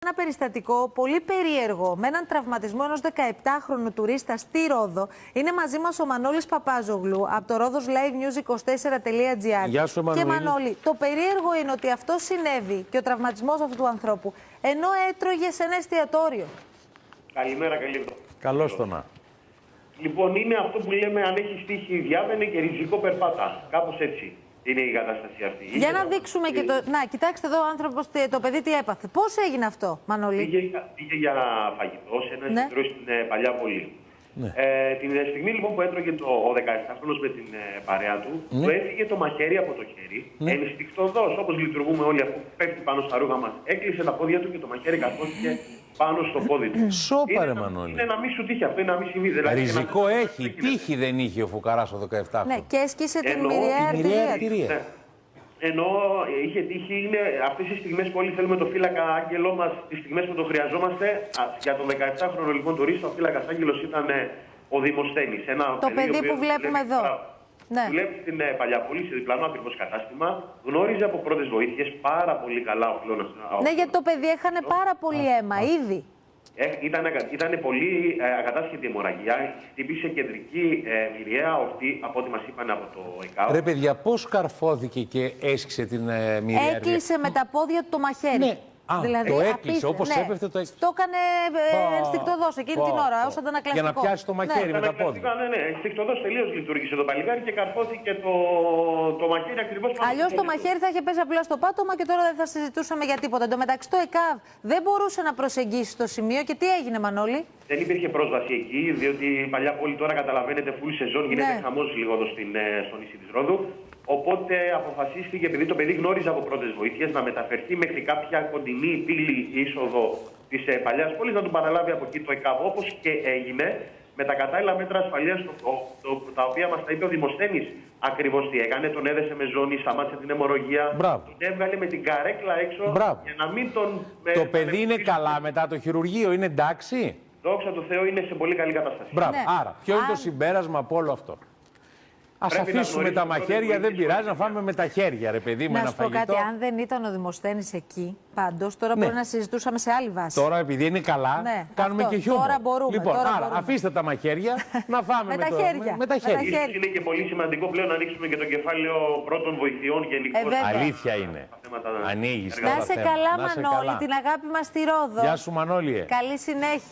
Ένα περιστατικό πολύ περίεργο με έναν τραυματισμό ενός 17χρονου τουρίστα στη Ρόδο. Είναι μαζί μας ο Μανώλης Παπάζογλου από το Ρόδος Live News 24.gr. Γεια σου, Εμμανουήλ. Και Μανώλη, το περίεργο είναι ότι αυτό συνέβη και ο τραυματισμός αυτού του ανθρώπου ενώ έτρωγε σε ένα εστιατόριο. Καλημέρα, καλή. Καλώς το να. Λοιπόν, είναι αυτό που λέμε αν έχει τύχη διάβαινε και ριζικό περπάτα. Κάπως έτσι είναι η κατάσταση αυτή. Για να δείξουμε και το. Να, κοιτάξτε εδώ ο άνθρωπος, το παιδί τι έπαθε. Πώς έγινε αυτό, Μανώλη? Πήγε για φαγητό σε ένα εστιατόριο στην Παλιά Βολή. Ναι. Την στιγμή λοιπόν που έτρωγε ο 17χρονος με την παρέα του, του έφυγε το μαχαίρι από το χέρι. Ενστικτωδώς, όπως λειτουργούμε όλοι, αφού πέφτει πάνω στα ρούχα μας, έκλεισε τα πόδια του και το μαχαίρι καθόθηκε πάνω στο πόδι του. Σώπα, ρε Μανώλη. Είναι να μην σου τύχει αυτό, είναι να μην συμβεί. Δηλαδή, Ριζικό έχει, τύχη δεν είχε ο φουκαράς ο 17χρονος. Ναι, και έσκησε την μοιραία αρτηρία. Ναι. Ενώ είχε τύχει, είναι αυτές οι στιγμές που όλοι θέλουμε το φύλακα άγγελό μας, τις στιγμές που το χρειαζόμαστε. Για τον 17χρονο λοιπόν τουρίστα, ο φύλακας άγγελος ήταν ο Δημοσθένης. Το παιδί που βλέπουμε εδώ. Ναι. Δουλεύει στην Παλιαπολή, σε διπλανό ακριβώς κατάστημα. Γνώριζε από πρώτες βοήθειες πάρα πολύ καλά ο πλώνας. Ναι, γιατί το παιδί έχανε πάρα πολύ αίμα ήδη. Ήταν πολύ ακατάσχετη αιμορραγία. Χτύπησε κεντρική μοιραία ορτή, από ό,τι μας είπαν από το ΕΚΑΒ. Ρε παιδιά, πώς καρφώθηκε και έσχισε την μοιραία? Έκλεισε με τα πόδια του το μαχαίρι. Ναι. Δηλαδή, το έκλεισε, όπως έπεφτε το έκλεισε. Το έκανε ενστικτωδώς εκείνη την ώρα, ως αντανακλαστικό. Για να πιάσει το μαχαίρι με τα πόδια. Ναι, ενστικτωδώς τελείως λειτουργήσε το παλικάρι και καρφώθηκε το μαχαίρι ακριβώς πάνω. Αλλιώς το μαχαίρι θα είχε πέσει απλά στο πάτωμα και τώρα δεν θα συζητούσαμε για τίποτα. Εν τω μεταξύ το ΕΚΑΒ δεν μπορούσε να προσεγγίσει το σημείο και τι έγινε, Μανώλη? Δεν υπήρχε πρόσβαση εκεί, διότι η Παλιά Πόλη τώρα καταλαβαίνετε full σεζόν, γίνεται χαμός λίγο εδώ στο νησί της Ρόδου. Οπότε αποφασίστηκε, επειδή το παιδί γνώριζε από πρώτες βοήθειες, να μεταφερθεί μέχρι κάποια κοντινή πύλη είσοδο της Παλιάς Πόλης, να του παραλάβει από εκεί το ΕΚΑΒ, όπως και έγινε, με τα κατάλληλα μέτρα ασφαλείας, τα οποία μας τα είπε ο Δημοσθένης ακριβώς τι έκανε. Τον έδεσε με ζώνη, σταμάτησε την αιμορραγία, τον έβγαλε με την καρέκλα έξω. Για να μην τον. Το παιδί είναι καλά μετά το χειρουργείο, είναι εντάξει? Δόξα τω Θεώ, είναι σε πολύ καλή κατάσταση. Μπράβο. Ναι. Άρα, ποιο είναι το συμπέρασμα από όλο αυτό? Ας αφήσουμε τα μαχαίρια, δεν πειράζει, να φάμε με τα χέρια, ρε παιδί μου, ένα φαγητό. Να σου πω κάτι, αν δεν ήταν ο Δημοσθένης εκεί, πάντως, τώρα μπορεί να συζητούσαμε σε άλλη βάση. Τώρα, επειδή είναι καλά, κάνουμε και χιούμορ. Τώρα μπορούμε. Λοιπόν, άρα, αφήστε τα μαχαίρια, να φάμε με τα χέρια. Είναι και πολύ σημαντικό πλέον να ανοίξουμε και το κεφάλαιο πρώτων βοηθειών γενικώς. Αλήθεια είναι. Ανοίγεις. Να είσαι καλά, Μανώλη, την αγάπη μας στη Ρόδο. Γεια σου, Μανώλη. Καλή συνέχεια.